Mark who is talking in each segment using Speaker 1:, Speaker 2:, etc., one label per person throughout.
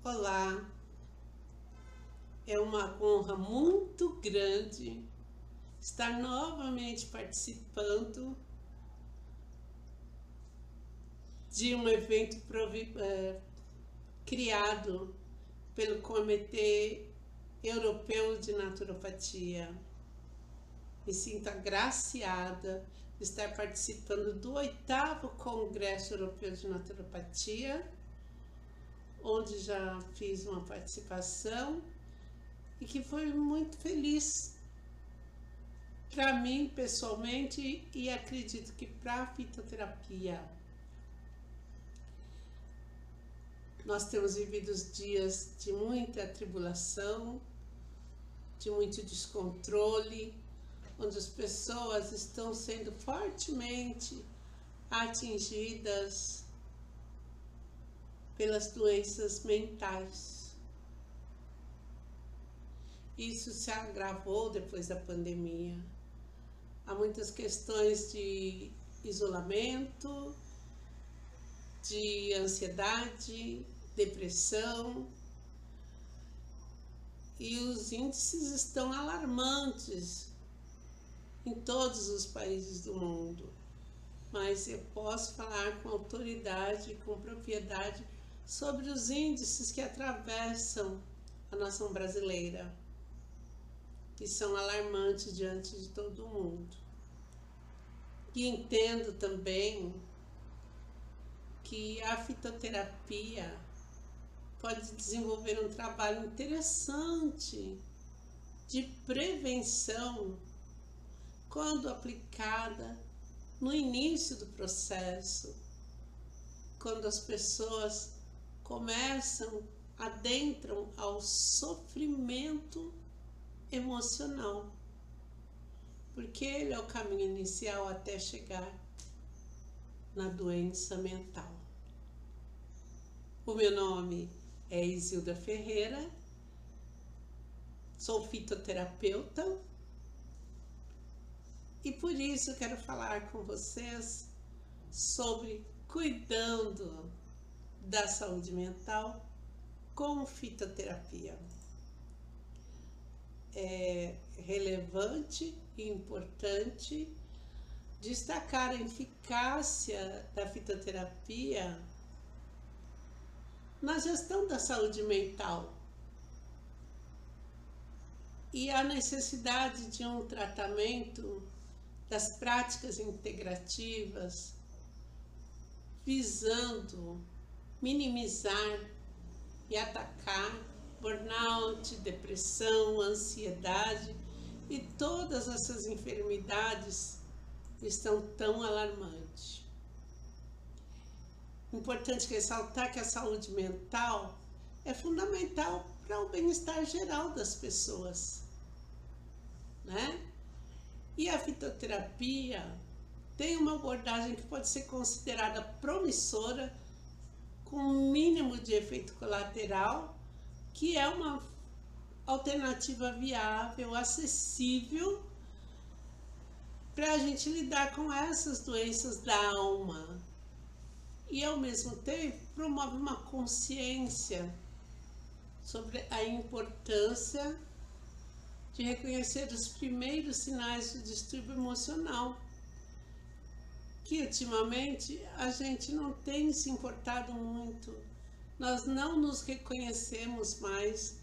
Speaker 1: Olá, é uma honra muito grande estar novamente participando de um evento criado pelo Comitê Europeu de Naturopatia. Me sinto agraciada de estar participando do 8º Congresso Europeu de Naturopatia, onde já fiz uma participação e que foi muito feliz para mim pessoalmente e acredito que para a fitoterapia. Nós temos vivido dias de muita tribulação, de muito descontrole, onde as pessoas estão sendo fortemente atingidas pelas doenças mentais. Isso se agravou depois da pandemia. Há muitas questões de isolamento, de ansiedade, depressão, e os índices estão alarmantes em todos os países do mundo. Mas eu posso falar com autoridade, com propriedade, sobre os índices que atravessam a nação brasileira, que são alarmantes diante de todo mundo. E entendo também que a fitoterapia pode desenvolver um trabalho interessante de prevenção quando aplicada no início do processo, quando as pessoas adentram ao sofrimento emocional, porque ele é o caminho inicial até chegar na doença mental. O meu nome é Isilda Ferreira, sou fitoterapeuta e por isso eu quero falar com vocês sobre cuidando da saúde mental com fitoterapia. É relevante e importante destacar a eficácia da fitoterapia na gestão da saúde mental e a necessidade de um tratamento das práticas integrativas visando minimizar e atacar burnout, depressão, ansiedade e todas essas enfermidades que estão tão alarmantes. Importante ressaltar que a saúde mental é fundamental para o bem-estar geral das pessoas, né? E a fitoterapia tem uma abordagem que pode ser considerada promissora, com um mínimo de efeito colateral, que é uma alternativa viável, acessível, para a gente lidar com essas doenças da alma. E ao mesmo tempo promove uma consciência sobre a importância de reconhecer os primeiros sinais do distúrbio emocional, que ultimamente a gente não tem se importado muito. Nós não nos reconhecemos mais,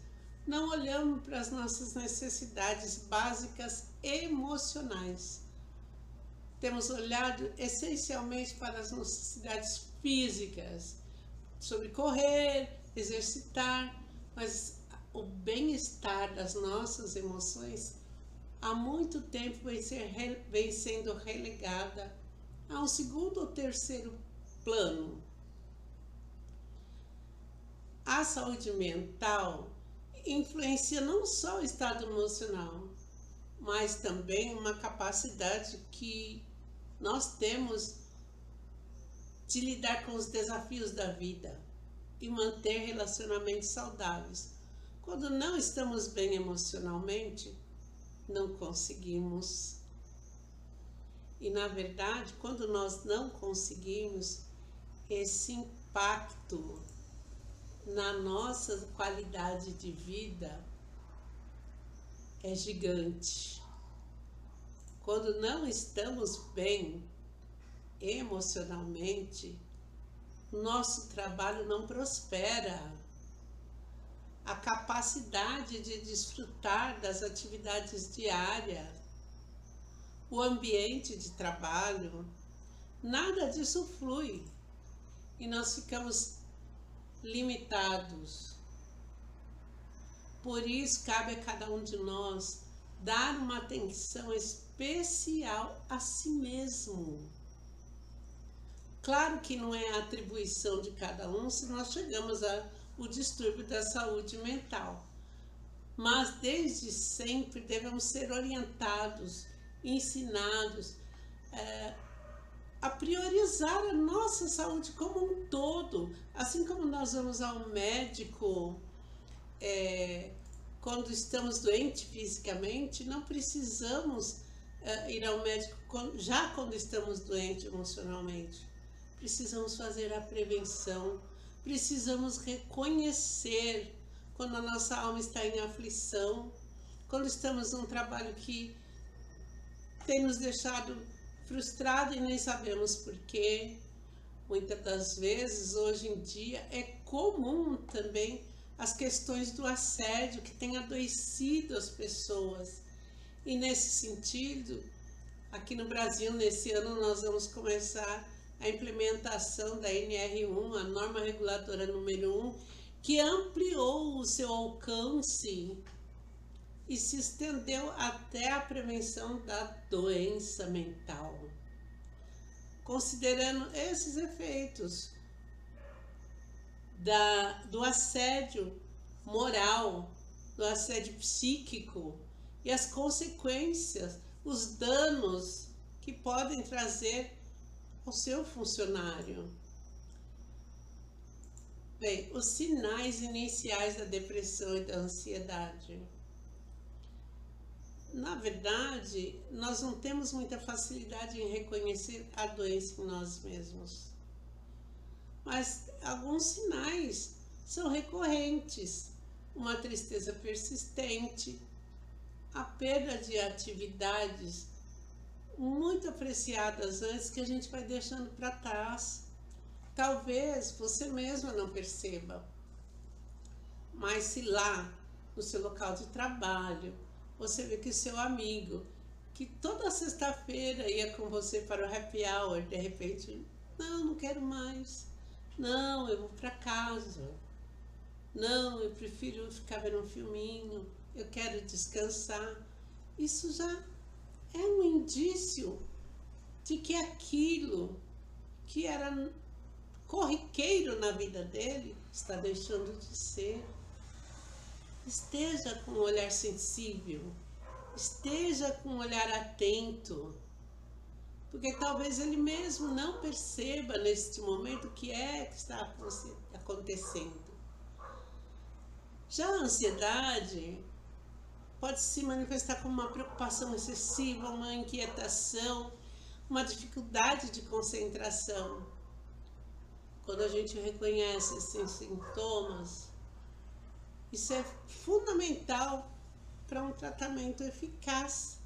Speaker 1: não olhamos para as nossas necessidades básicas emocionais. Temos olhado essencialmente para as necessidades físicas, sobre correr, exercitar, mas o bem-estar das nossas emoções há muito tempo vem sendo relegada a um segundo ou terceiro plano. A saúde mental influencia não só o estado emocional, mas também uma capacidade que nós temos de lidar com os desafios da vida e manter relacionamentos saudáveis. Quando não estamos bem emocionalmente, não conseguimos. E na verdade, quando nós não conseguimos, esse impacto na nossa qualidade de vida é gigante. Quando não estamos bem emocionalmente, nosso trabalho não prospera. A capacidade de desfrutar das atividades diárias, o ambiente de trabalho, nada disso flui e nós ficamos limitados. Por isso, cabe a cada um de nós dar uma atenção especial a si mesmo. Claro que não é a atribuição de cada um se nós chegamos ao distúrbio da saúde mental, mas desde sempre devemos ser orientados, ensinados a priorizar a nossa saúde como um todo. Assim como nós vamos ao médico quando estamos doentes fisicamente, não precisamos ir ao médico já quando estamos doentes emocionalmente. Precisamos fazer a prevenção, precisamos reconhecer quando a nossa alma está em aflição, quando estamos num trabalho que tem nos deixado frustrados e nem sabemos porquê. Muitas das vezes, hoje em dia, é comum também as questões do assédio que tem adoecido as pessoas. E nesse sentido, aqui no Brasil, nesse ano, nós vamos começar a implementação da NR1, a norma reguladora número 1, que ampliou o seu alcance e se estendeu até a prevenção da doença mental. Considerando esses efeitos do assédio moral, do assédio psíquico e as consequências, os danos que podem trazer ao seu funcionário. Bem, os sinais iniciais da depressão e da ansiedade. Na verdade, nós não temos muita facilidade em reconhecer a doença em nós mesmos. Mas alguns sinais são recorrentes. Uma tristeza persistente, a perda de atividades muito apreciadas antes que a gente vai deixando para trás. Talvez você mesma não perceba, mas se lá no seu local de trabalho você vê que o seu amigo, que toda sexta-feira ia com você para o happy hour, de repente, não quero mais, não, eu vou para casa, não, eu prefiro ficar vendo um filminho, eu quero descansar. Isso já é um indício de que aquilo que era corriqueiro na vida dele está deixando de ser. Esteja com um olhar sensível, esteja com um olhar atento, porque talvez ele mesmo não perceba neste momento o que está acontecendo. Já a ansiedade pode se manifestar como uma preocupação excessiva, uma inquietação, uma dificuldade de concentração. Quando a gente reconhece esses sintomas, isso é fundamental para um tratamento eficaz,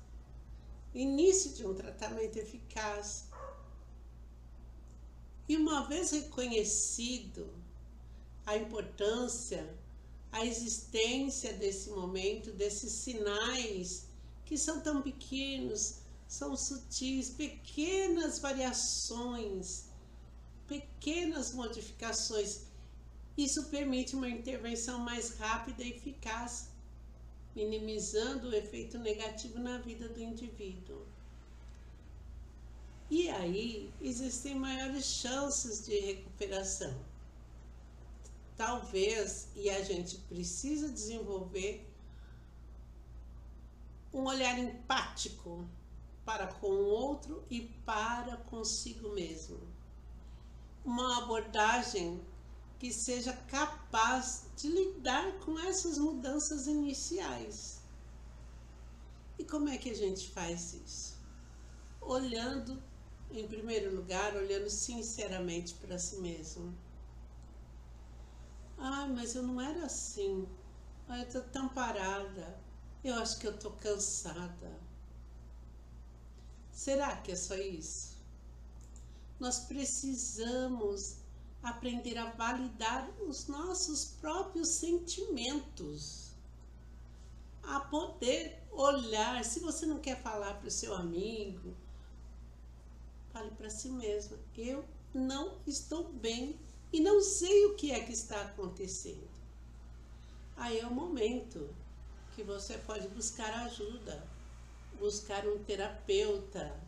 Speaker 1: início de um tratamento eficaz. E uma vez reconhecido a importância, a existência desse momento, desses sinais que são tão pequenos, são sutis, pequenas variações, pequenas modificações, isso permite uma intervenção mais rápida e eficaz, minimizando o efeito negativo na vida do indivíduo. E aí existem maiores chances de recuperação. Talvez, e a gente precisa desenvolver um olhar empático para com o outro e para consigo mesmo. Uma abordagem que seja capaz de lidar com essas mudanças iniciais. E como é que a gente faz isso? Olhando, em primeiro lugar, olhando sinceramente para si mesmo. Ai, mas eu não era assim. Ai, eu tô tão parada. Eu acho que eu tô cansada. Será que é só isso? Nós precisamos aprender a validar os nossos próprios sentimentos, a poder olhar. Se você não quer falar para o seu amigo, fale para si mesma: eu não estou bem e não sei o que é que está acontecendo. Aí é o momento que você pode buscar ajuda, buscar um terapeuta,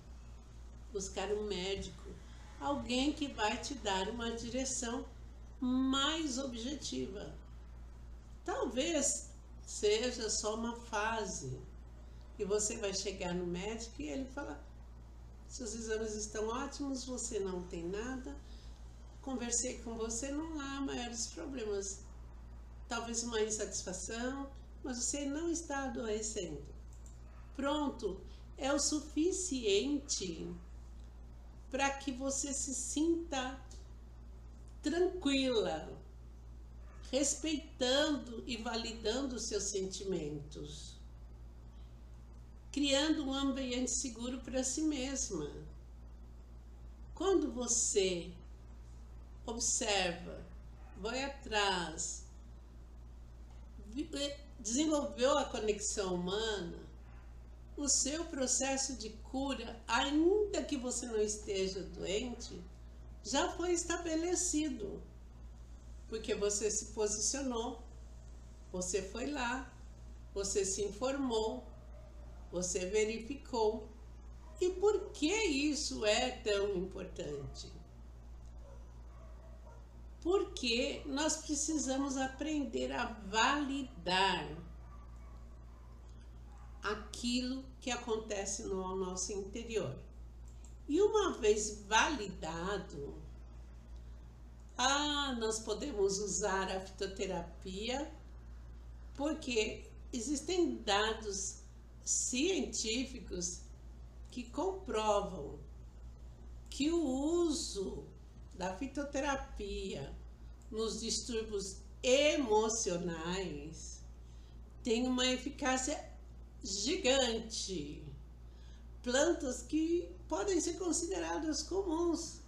Speaker 1: buscar um médico, alguém que vai te dar uma direção mais objetiva. Talvez seja só uma fase e você vai chegar no médico e ele fala: seus exames estão ótimos, você não tem nada, conversei com você, não há maiores problemas, talvez uma insatisfação, mas você não está adoecendo. Pronto, é o suficiente para que você se sinta tranquila, respeitando e validando os seus sentimentos, criando um ambiente seguro para si mesma. Quando você observa, vai atrás, desenvolveu a conexão humana, o seu processo de cura, ainda que você não esteja doente, já foi estabelecido, porque você se posicionou, você foi lá, você se informou, você verificou. E por que isso é tão importante? Porque nós precisamos aprender a validar aquilo que acontece no nosso interior. E uma vez validado, nós podemos usar a fitoterapia, porque existem dados científicos que comprovam que o uso da fitoterapia nos distúrbios emocionais tem uma eficácia gigante. Plantas que podem ser consideradas comuns,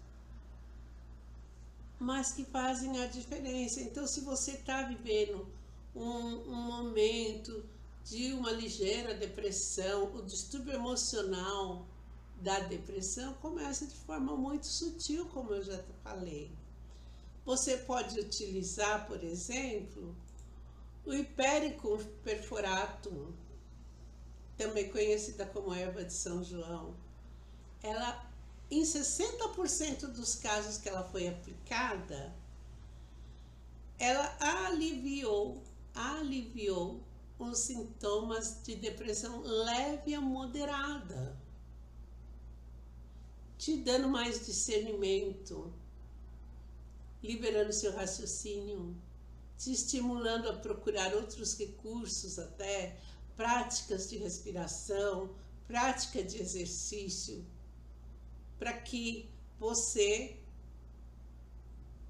Speaker 1: mas que fazem a diferença. Então, se você está vivendo um momento de uma ligeira depressão, o distúrbio emocional da depressão começa de forma muito sutil, como eu já falei. Você pode utilizar, por exemplo, o Hipericum perforatum, também conhecida como erva de São João. Ela, em 60% dos casos que ela foi aplicada, ela aliviou os sintomas de depressão leve a moderada, te dando mais discernimento, liberando seu raciocínio, te estimulando a procurar outros recursos, até práticas de respiração, prática de exercício, para que você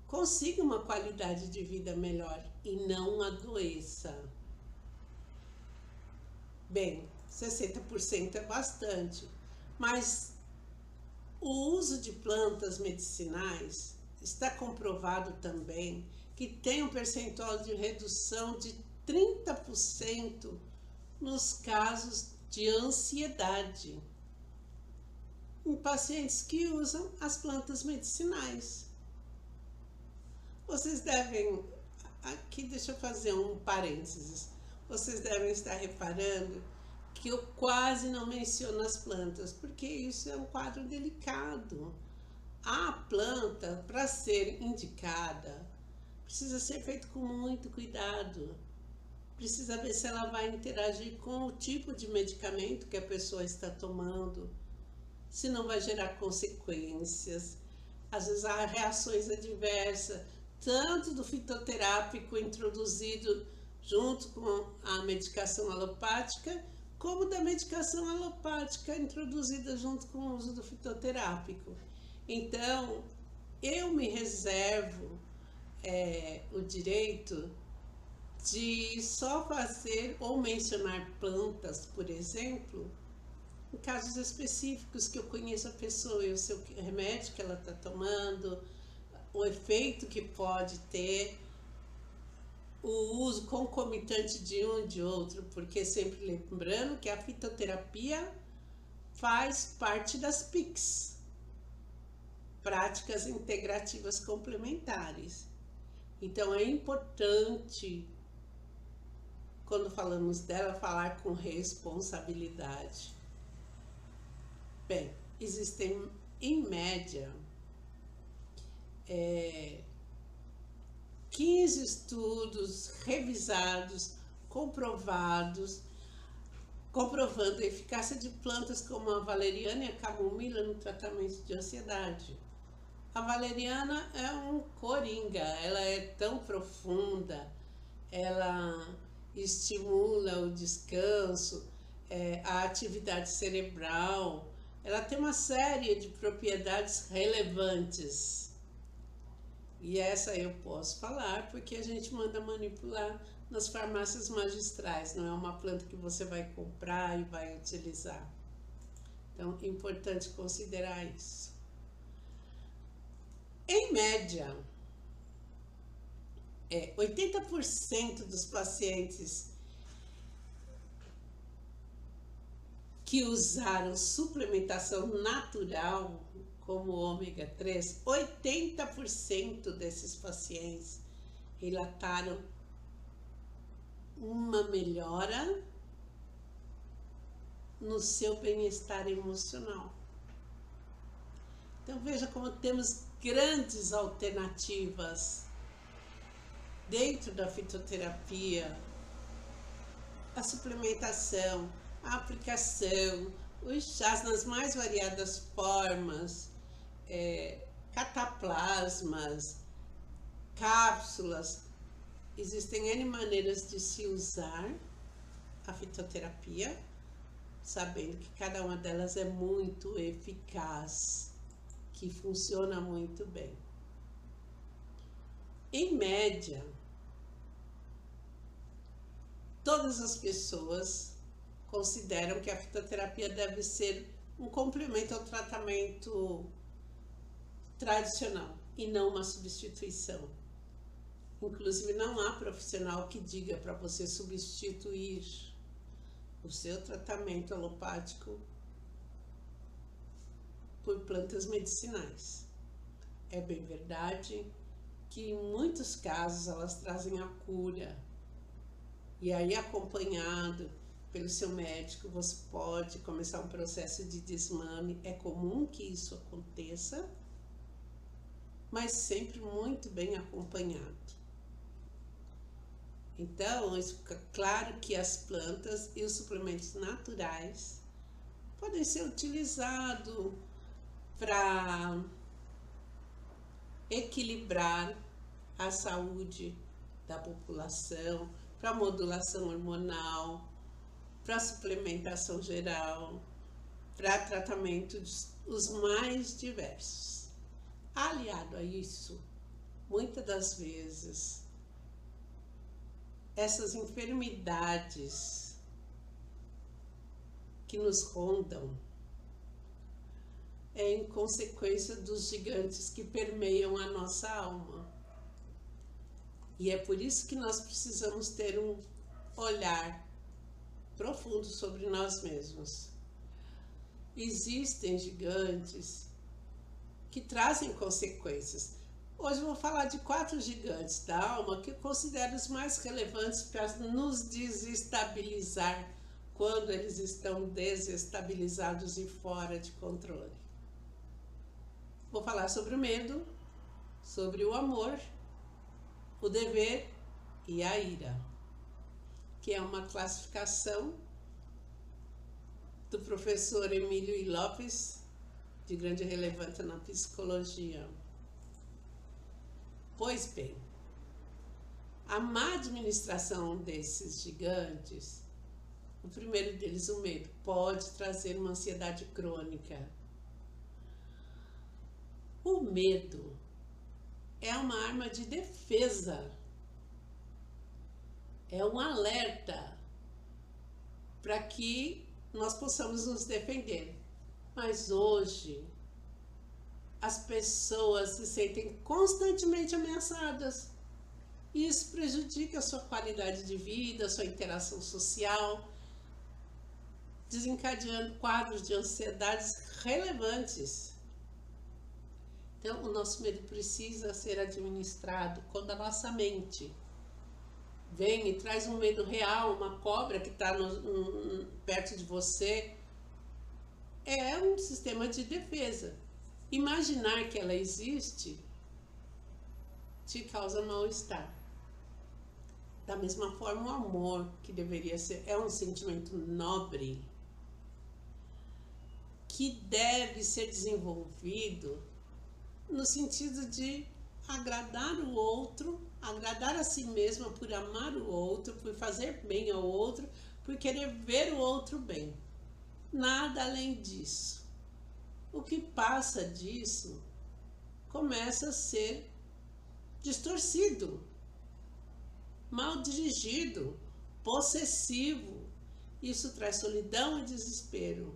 Speaker 1: consiga uma qualidade de vida melhor e não adoeça. Bem, 60% é bastante, mas o uso de plantas medicinais está comprovado também que tem um percentual de redução de 30% nos casos de ansiedade em pacientes que usam as plantas medicinais. Vocês devem, aqui deixa eu fazer um parênteses, vocês devem estar reparando que eu quase não menciono as plantas, porque isso é um quadro delicado. A planta, para ser indicada, precisa ser feito com muito cuidado. Precisa ver se ela vai interagir com o tipo de medicamento que a pessoa está tomando, se não vai gerar consequências. Às vezes há reações adversas, tanto do fitoterápico introduzido junto com a medicação alopática, como da medicação alopática introduzida junto com o uso do fitoterápico. Então, eu me reservo o direito de só fazer ou mencionar plantas, por exemplo, em casos específicos que eu conheço a pessoa e o seu remédio que ela está tomando, o efeito que pode ter, o uso concomitante de um e de outro, porque sempre lembrando que a fitoterapia faz parte das PICs, práticas integrativas complementares. Então é importante, quando falamos dela, falar com responsabilidade. Bem, existem em média 15 estudos revisados, comprovando a eficácia de plantas como a valeriana e a camomila no tratamento de ansiedade. A valeriana é um coringa, ela é tão profunda, ela estimula o descanso, a atividade cerebral, ela tem uma série de propriedades relevantes. E essa eu posso falar porque a gente manda manipular nas farmácias magistrais, não é uma planta que você vai comprar e vai utilizar. Então, é importante considerar isso. Em média, 80% dos pacientes que usaram suplementação natural, como o ômega 3, 80% desses pacientes relataram uma melhora no seu bem-estar emocional. Então veja como temos grandes alternativas dentro da fitoterapia, a suplementação, a aplicação, os chás nas mais variadas formas, cataplasmas, cápsulas. Existem N maneiras de se usar a fitoterapia, sabendo que cada uma delas é muito eficaz, que funciona muito bem. Em média, todas as pessoas consideram que a fitoterapia deve ser um complemento ao tratamento tradicional e não uma substituição. Inclusive, não há profissional que diga para você substituir o seu tratamento alopático por plantas medicinais. É bem verdade que em muitos casos elas trazem a cura, e aí acompanhado pelo seu médico você pode começar um processo de desmame. É comum que isso aconteça, mas sempre muito bem acompanhado. Então, fica claro que as plantas e os suplementos naturais podem ser utilizados para equilibrar a saúde da população, para modulação hormonal, para suplementação geral, para tratamentos os mais diversos. Aliado a isso, muitas das vezes, essas enfermidades que nos rondam é em consequência dos gigantes que permeiam a nossa alma. E é por isso que nós precisamos ter um olhar profundo sobre nós mesmos. Existem gigantes que trazem consequências. Hoje eu vou falar de 4 gigantes da alma que eu considero os mais relevantes para nos desestabilizar quando eles estão desestabilizados e fora de controle. Vou falar sobre o medo, sobre o amor, o dever e a ira, que é uma classificação do professor Emílio I. Lopes, de grande relevância na psicologia. Pois bem, a má administração desses gigantes, o primeiro deles, o medo, pode trazer uma ansiedade crônica. O medo é uma arma de defesa, é um alerta para que nós possamos nos defender. Mas hoje, as pessoas se sentem constantemente ameaçadas. E isso prejudica a sua qualidade de vida, a sua interação social, desencadeando quadros de ansiedades relevantes. Então, o nosso medo precisa ser administrado quando a nossa mente vem e traz um medo real, uma cobra que está perto de você. É um sistema de defesa. Imaginar que ela existe te causa mal-estar. Da mesma forma, o amor, que deveria ser, é um sentimento nobre, que deve ser desenvolvido no sentido de agradar o outro, agradar a si mesma por amar o outro, por fazer bem ao outro, por querer ver o outro bem. Nada além disso. O que passa disso começa a ser distorcido, mal dirigido, possessivo. Isso traz solidão e desespero.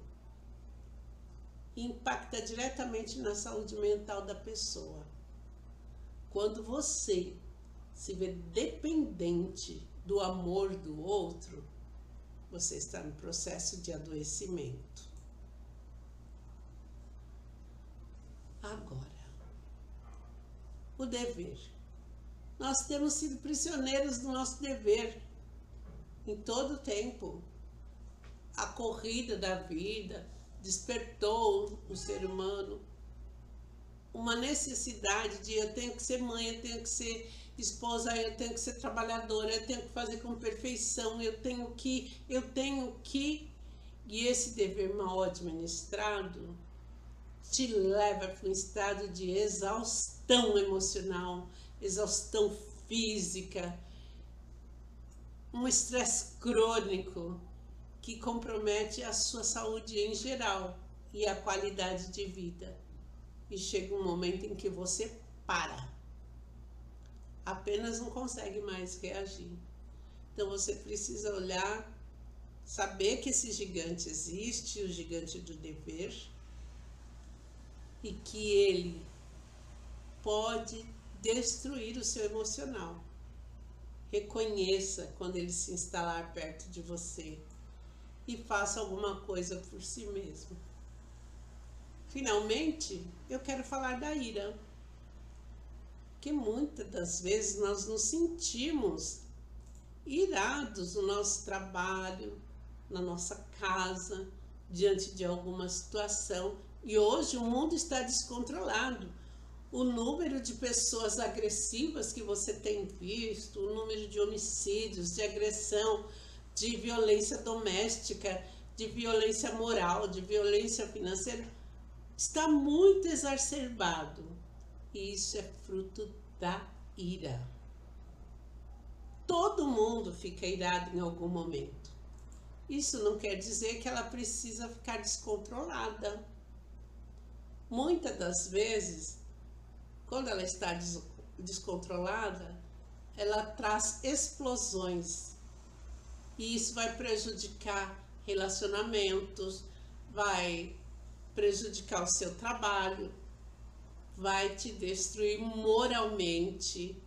Speaker 1: E impacta diretamente na saúde mental da pessoa. Quando você se vê dependente do amor do outro, você está no processo de adoecimento. Agora, o dever. Nós temos sido prisioneiros do nosso dever em todo o tempo. A corrida da vida despertou o ser humano uma necessidade de eu tenho que ser mãe, eu tenho que ser esposa, eu tenho que ser trabalhadora, eu tenho que fazer com perfeição, eu tenho que, e esse dever mal administrado te leva para um estado de exaustão emocional, exaustão física, um estresse crônico que compromete a sua saúde em geral e a qualidade de vida. E chega um momento em que você para, apenas não consegue mais reagir. Então você precisa olhar, saber que esse gigante existe, o gigante do dever, e que ele pode destruir o seu emocional. Reconheça quando ele se instalar perto de você e faça alguma coisa por si mesmo. Finalmente, eu quero falar da ira, que muitas das vezes nós nos sentimos irados no nosso trabalho, na nossa casa, diante de alguma situação. E hoje o mundo está descontrolado. O número de pessoas agressivas que você tem visto, o número de homicídios, de agressão, de violência doméstica, de violência moral, de violência financeira, está muito exacerbado. E isso é fruto da ira. Todo mundo fica irado em algum momento. Isso não quer dizer que ela precisa ficar descontrolada. Muitas das vezes, quando ela está descontrolada, ela traz explosões. E isso vai prejudicar relacionamentos, vai prejudicar o seu trabalho, vai te destruir moralmente,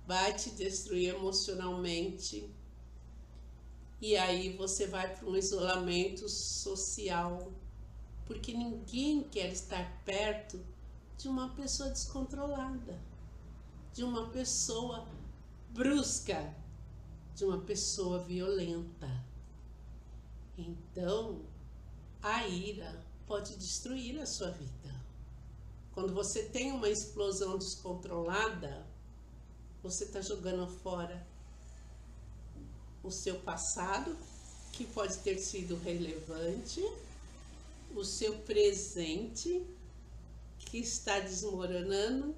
Speaker 1: vai te destruir emocionalmente. E aí você vai para um isolamento social, porque ninguém quer estar perto de uma pessoa descontrolada, de uma pessoa brusca, de uma pessoa violenta. Então, a ira pode destruir a sua vida. Quando você tem uma explosão descontrolada, você está jogando fora o seu passado, que pode ter sido relevante, o seu presente, que está desmoronando,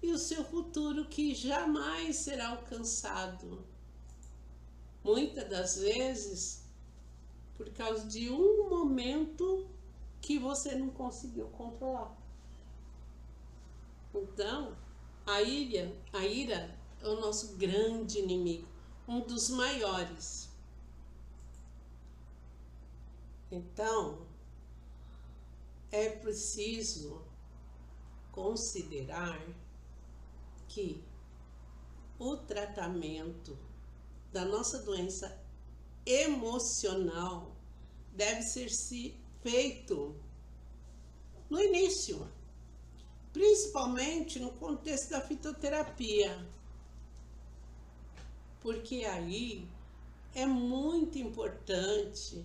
Speaker 1: e o seu futuro, que jamais será alcançado. Muitas das vezes, por causa de um momento que você não conseguiu controlar. Então, A ira é o nosso grande inimigo, um dos maiores. Então, é preciso considerar que o tratamento da nossa doença emocional deve ser feito no início, principalmente no contexto da fitoterapia, porque aí é muito importante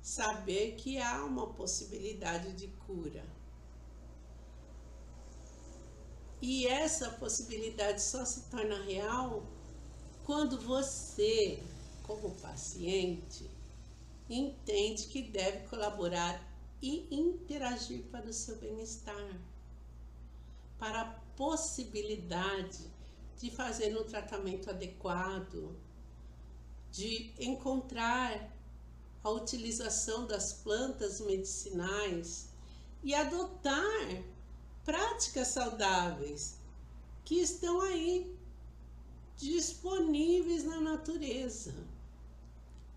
Speaker 1: saber que há uma possibilidade de cura. E essa possibilidade só se torna real quando você, como paciente, entende que deve colaborar e interagir para o seu bem-estar, para a possibilidade de fazer um tratamento adequado, de encontrar a utilização das plantas medicinais e adotar práticas saudáveis que estão aí disponíveis na natureza.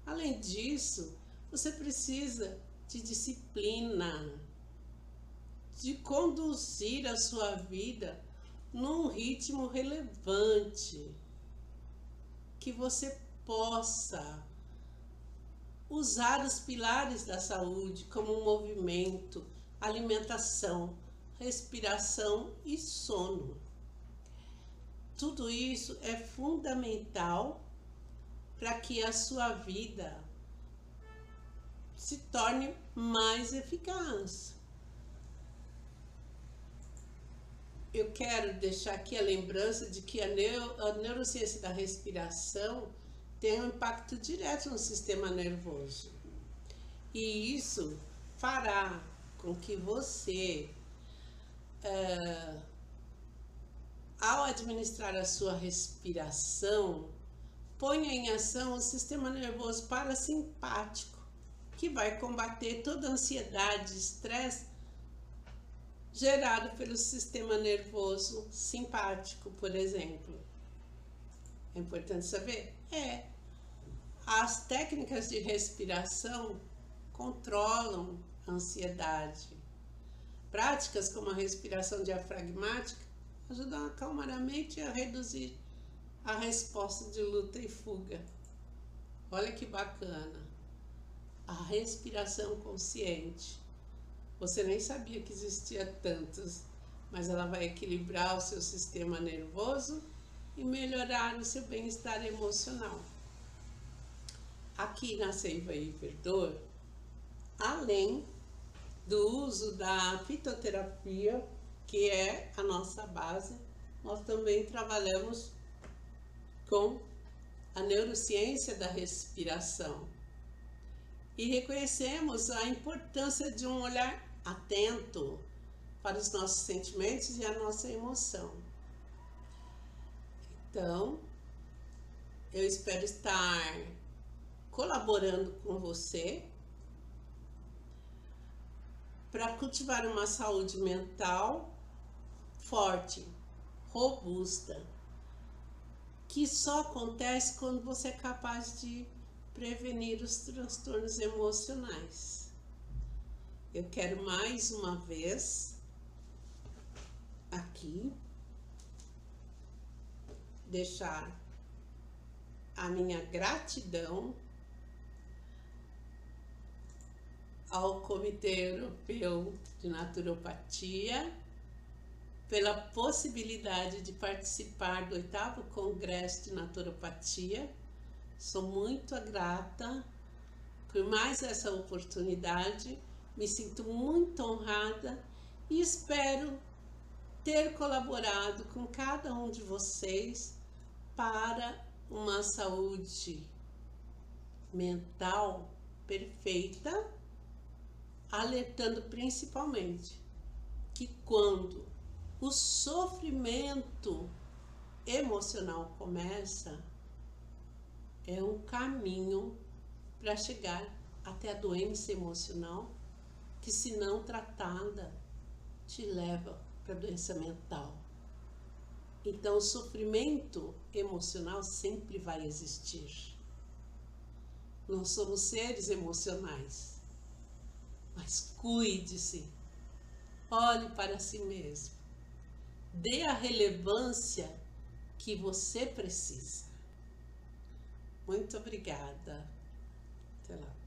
Speaker 1: Além disso, você precisa de disciplina, de conduzir a sua vida num ritmo relevante, que você possa usar os pilares da saúde como movimento, alimentação, respiração e sono. Tudo isso é fundamental para que a sua vida se torne mais eficaz. Eu quero deixar aqui a lembrança de que a neurociência da respiração tem um impacto direto no sistema nervoso. E isso fará com que você, ao administrar a sua respiração, ponha em ação o sistema nervoso parasimpático, que vai combater toda a ansiedade e estresse gerado pelo sistema nervoso simpático, por exemplo. É importante saber? As técnicas de respiração controlam a ansiedade. Práticas como a respiração diafragmática ajudam a acalmar a mente e a reduzir a resposta de luta e fuga. Olha que bacana! A respiração consciente. Você nem sabia que existia tantas, mas ela vai equilibrar o seu sistema nervoso e melhorar o seu bem-estar emocional. Aqui na Seiva e Verdor, além do uso da fitoterapia, que é a nossa base, nós também trabalhamos com a neurociência da respiração e reconhecemos a importância de um olhar atento para os nossos sentimentos e a nossa emoção. Então, eu espero estar colaborando com você para cultivar uma saúde mental forte, robusta, que só acontece quando você é capaz de prevenir os transtornos emocionais. Eu quero mais uma vez aqui deixar a minha gratidão ao Comitê Europeu de Naturopatia pela possibilidade de participar do 8º Congresso de Naturopatia. Sou muito grata por mais essa oportunidade, me sinto muito honrada e espero ter colaborado com cada um de vocês para uma saúde mental perfeita, alertando principalmente que quando o sofrimento emocional começa, é um caminho para chegar até a doença emocional, que se não tratada, te leva para a doença mental. Então, o sofrimento emocional sempre vai existir. Nós somos seres emocionais. Mas cuide-se. Olhe para si mesmo. Dê a relevância que você precisa. Muito obrigada. Até lá.